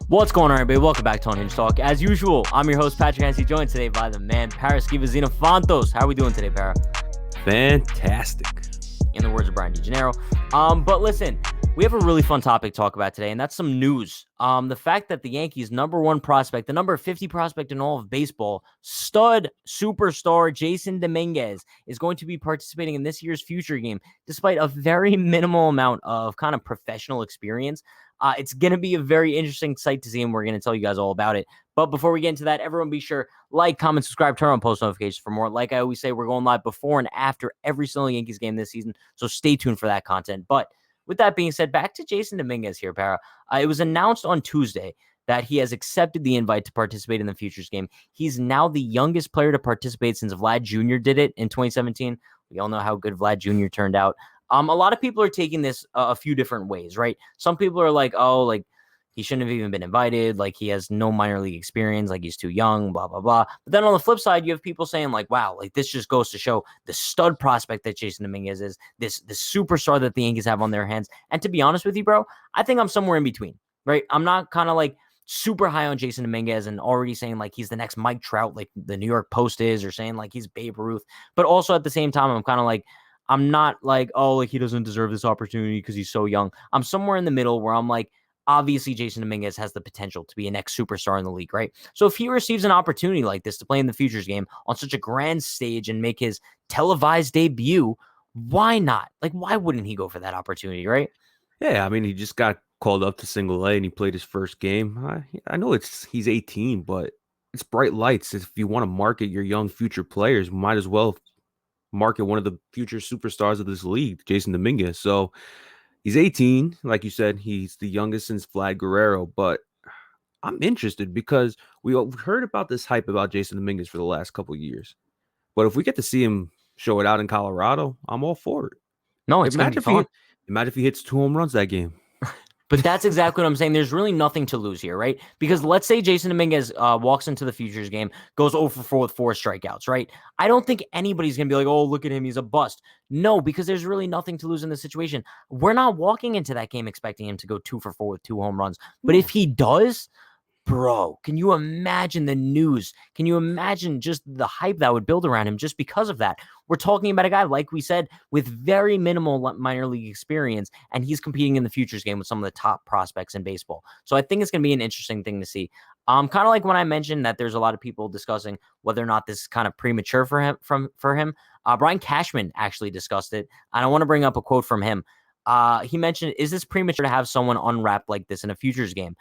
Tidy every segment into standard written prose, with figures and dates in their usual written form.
What's going on, everybody? Welcome back to Unhinged Talk. As usual, I'm your host, Patrick Hennessy, joined today by the man, Paris Xenofantos. How are we doing today, Para? Fantastic. In the words of Brian DeGennaro. But listen, we have a really fun topic to talk about today, and that's some news. The fact that the Yankees' number one prospect, the number 50 prospect in all of baseball, stud superstar Jasson Dominguez, is going to be participating in this year's future game, despite a very minimal amount of kind of professional experience. It's going to be a very interesting sight to see, and we're going to tell you guys all about it. But before we get into that, everyone be sure, like, comment, subscribe, turn on post notifications for more. Like I always say, we're going live before and after every single Yankees game this season, so stay tuned for that content. But with that being said, back to Jasson Dominguez here, Para. It was announced on Tuesday that he has accepted the invite to participate in the Futures game. He's now the youngest player to participate since Vlad Jr. did it in 2017. We all know how good Vlad Jr. turned out. A lot of people are taking this a few different ways, right? Some people are like, oh, like, he shouldn't have even been invited. Like, he has no minor league experience. Like, he's too young, blah, blah, blah. But then on the flip side, you have people saying, like, wow, like, this just goes to show the stud prospect that Jasson Dominguez is, this superstar that the Yankees have on their hands. And to be honest with you, bro, I think I'm somewhere in between, right? I'm not kind of like super high on Jasson Dominguez and already saying, like, he's the next Mike Trout, like the New York Post is, or saying, like, he's Babe Ruth. But also at the same time, I'm kind of like, I'm not like, oh, like, he doesn't deserve this opportunity because he's so young. I'm somewhere in the middle where I'm like, obviously Jasson Dominguez has the potential to be a next superstar in the league, right? So if he receives an opportunity like this to play in the Futures game on such a grand stage and make his televised debut, why not? Like, why wouldn't he go for that opportunity, right? Yeah, I mean, he just got called up to Single A and he played his first game. I know he's 18, but it's bright lights. If you want to market your young future players, might as well market one of the future superstars of this league, Jasson Dominguez. So he's 18, like you said, he's the youngest since Vlad Guerrero. But I'm interested because we've heard about this hype about Jasson Dominguez for the last couple of years. But if we get to see him show it out in Colorado, I'm all for it. No, it's going to be Imagine if fun. he hits 2 home runs that game. But that's exactly what I'm saying. There's really nothing to lose here, right? Because let's say Jasson Dominguez walks into the Futures game, goes 0 for 4 with 4 strikeouts, right? I don't think anybody's going to be like, oh, look at him, he's a bust. No, because there's really nothing to lose in this situation. We're not walking into that game expecting him to go 2 for 4 with 2 home runs. But if he does, bro, can you imagine the news? Can you imagine just the hype that would build around him just because of that? We're talking about a guy, like we said, with very minimal minor league experience, and he's competing in the Futures game with some of the top prospects in baseball. So I think it's going to be an interesting thing to see. Kind of like when I mentioned that there's a lot of people discussing whether or not this is kind of premature for him. Brian Cashman actually discussed it, and I want to bring up a quote from him. He mentioned, is this premature to have someone unwrap like this in a Futures game?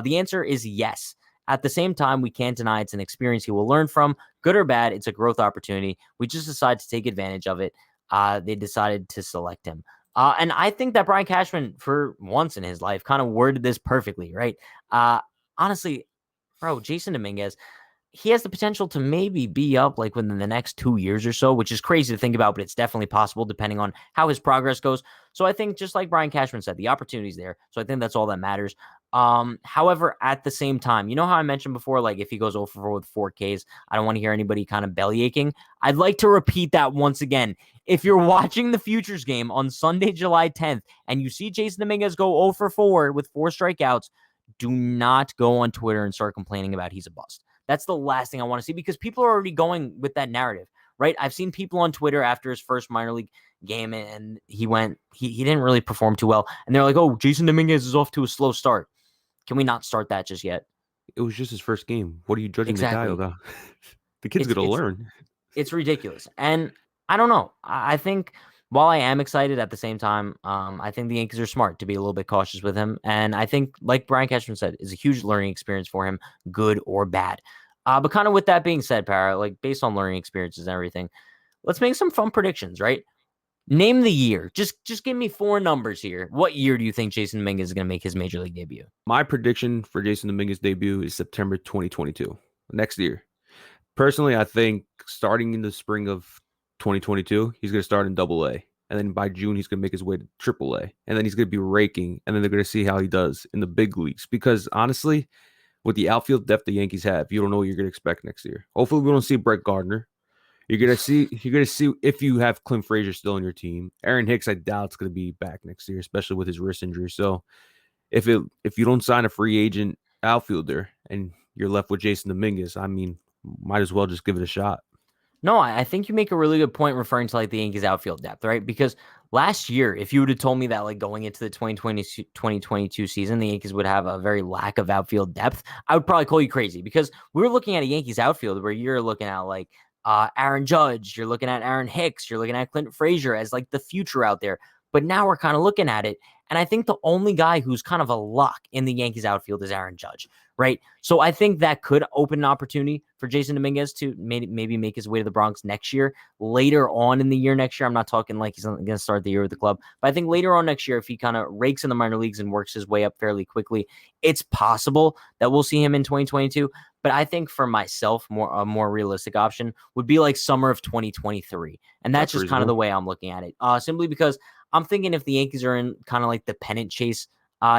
The answer is yes. At the same time, we can't deny it's an experience he will learn from. Good or bad, it's a growth opportunity. We just decided to take advantage of it. They decided to select him. And I think that Brian Cashman, for once in his life, kind of worded this perfectly, right? Honestly, bro, Jasson Dominguez, he has the potential to maybe be up like within the next 2 years or so, which is crazy to think about, but it's definitely possible depending on how his progress goes. So I think, just like Brian Cashman said, the opportunity's there. So I think that's all that matters. However, at the same time, you know how I mentioned before, like, if he goes over 4 with 4Ks, I don't want to hear anybody kind of belly aching. I'd like to repeat that once again. If you're watching the Futures game on Sunday, July 10th, and you see Jasson Dominguez go 0 for 4 with 4 strikeouts, do not go on Twitter and start complaining about he's a bust. That's the last thing I want to see, because people are already going with that narrative, right? I've seen people on Twitter after his first minor league game and he didn't really perform too well. And they're like, oh, Jasson Dominguez is off to a slow start. Can we not start that just yet? It was just his first game. What are you judging the guy Exactly. about? The kid's It's gonna it's learn. it's ridiculous. And I don't know. I think while I am excited at the same time, I think the Yankees are smart to be a little bit cautious with him. And I think, like Brian Cashman said, is a huge learning experience for him, good or bad. But kind of with that being said, Para, like, based on learning experiences and everything, let's make some fun predictions, right? Name the year. Just give me 4 numbers here. What year do you think Jasson Dominguez is going to make his major league debut? My prediction for Jasson Dominguez's debut is September 2022, next year. Personally, I think starting in the spring of 2022, he's gonna start in Double A, and then by June he's gonna make his way to Triple A, and then he's gonna be raking, and then they're gonna see how he does in the big leagues. Because honestly, with the outfield depth the Yankees have, you don't know what you're gonna expect next year. Hopefully, we don't see Brett Gardner. You're gonna see if you have Clint Frazier still on your team. Aaron Hicks, I doubt it's gonna be back next year, especially with his wrist injury. So if you don't sign a free agent outfielder, and you're left with Jasson Dominguez. I mean, might as well just give it a shot. No, I think you make a really good point referring to like the Yankees outfield depth, right? Because last year, if you would have told me that like going into the 2022 season, the Yankees would have a very lack of outfield depth, I would probably call you crazy because we were looking at a Yankees outfield where you're looking at like Aaron Judge, you're looking at Aaron Hicks, you're looking at Clint Frazier as like the future out there. But now we're kind of looking at it. And I think the only guy who's kind of a lock in the Yankees outfield is Aaron Judge, right? So I think that could open an opportunity for Jasson Dominguez to maybe make his way to the Bronx next year, later on in the year next year. I'm not talking like he's going to start the year with the club, but I think later on next year, if he kind of rakes in the minor leagues and works his way up fairly quickly, it's possible that we'll see him in 2022. But I think for myself, a more realistic option would be like summer of 2023. And that's just kind of the way I'm looking at it. Simply because I'm thinking if the Yankees are in kind of like the pennant chase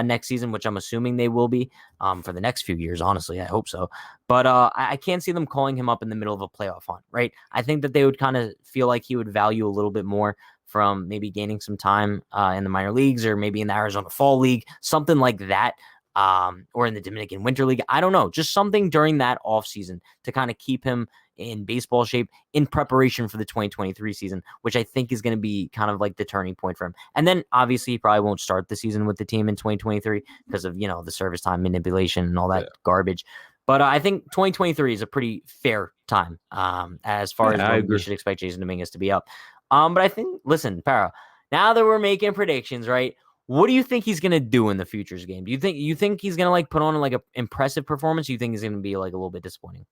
next season, which I'm assuming they will be for the next few years, honestly, I hope so. But I can't see them calling him up in the middle of a playoff hunt, right? I think that they would kind of feel like he would value a little bit more from maybe gaining some time in the minor leagues or maybe in the Arizona Fall League, something like that. Or in the Dominican Winter League. I don't know, just something during that offseason to kind of keep him in baseball shape in preparation for the 2023 season, which I think is going to be kind of like the turning point for him. And then obviously he probably won't start the season with the team in 2023 because of, the service time manipulation and all that garbage. But I think 2023 is a pretty fair time as far as when we should expect Jasson Dominguez to be up. But I think, listen, Para, now that we're making predictions, right? What do you think he's gonna do in the futures game? Do you think he's gonna like put on like an impressive performance? Or you think he's gonna be like a little bit disappointing?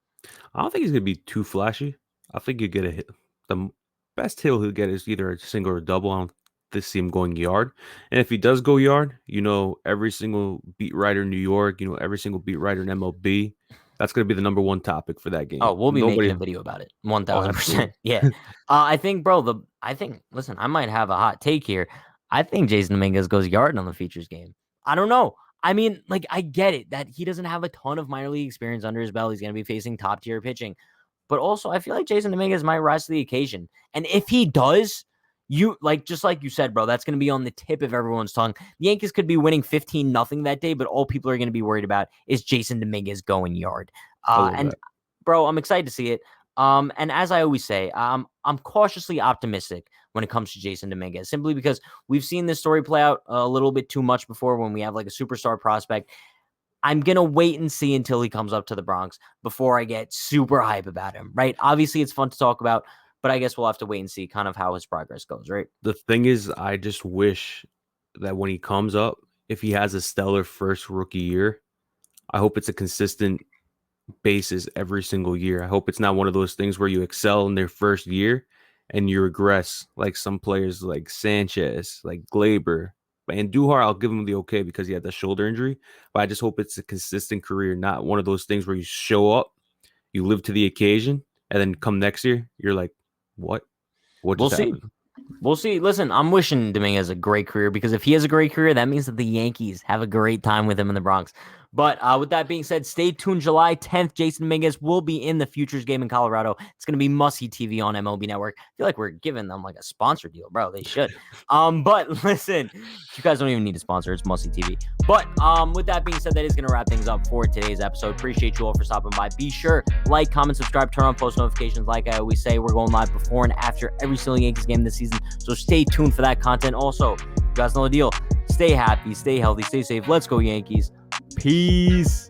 I don't think he's gonna be too flashy. I think you get a hit. The best hill he'll get is either a single or a double. I don't see him going yard. And if he does go yard, every single beat writer in New York, every single beat writer in MLB, that's gonna be the number one topic for that game. Oh, we'll be making a video about it. 1000%. Yeah. I think, bro. Listen, I might have a hot take here. I think Jasson Dominguez goes yard on the futures game. I don't know. I mean, like, I get it that he doesn't have a ton of minor league experience under his belt. He's going to be facing top tier pitching. But also, I feel like Jasson Dominguez might rise to the occasion. And if he does, just like you said, bro, that's going to be on the tip of everyone's tongue. The Yankees could be winning 15-0 that day, but all people are going to be worried about is Jasson Dominguez going yard. Bro, I'm excited to see it. And as I always say, I'm cautiously optimistic when it comes to Jasson Dominguez, simply because we've seen this story play out a little bit too much before when we have like a superstar prospect. I'm going to wait and see until he comes up to the Bronx before I get super hype about him, right? Obviously, it's fun to talk about, but I guess we'll have to wait and see kind of how his progress goes, right? The thing is, I just wish that when he comes up, if he has a stellar first rookie year, I hope it's a consistent basis every single year. I hope it's not one of those things where you excel in their first year and you regress like some players like Sanchez, like Glaber. And Duhar, I'll give him the okay because he had the shoulder injury. But I just hope it's a consistent career, not one of those things where you show up, you live to the occasion, and then come next year, you're like, what? What just happened? We'll see. Listen, I'm wishing Dominguez a great career because if he has a great career, that means that the Yankees have a great time with him in the Bronx. But with that being said, stay tuned. July 10th, Jasson Dominguez will be in the futures game in Colorado. It's going to be must-see TV on MLB Network. I feel like we're giving them like a sponsor deal, bro. They should. But listen, you guys don't even need a sponsor. It's must-see TV. But with that being said, that is going to wrap things up for today's episode. Appreciate you all for stopping by. Be sure, like, comment, subscribe, turn on post notifications. Like I always say, we're going live before and after every single Yankees game this season. So stay tuned for that content. Also, you guys know the deal. Stay happy, stay healthy, stay safe. Let's go, Yankees. Peace.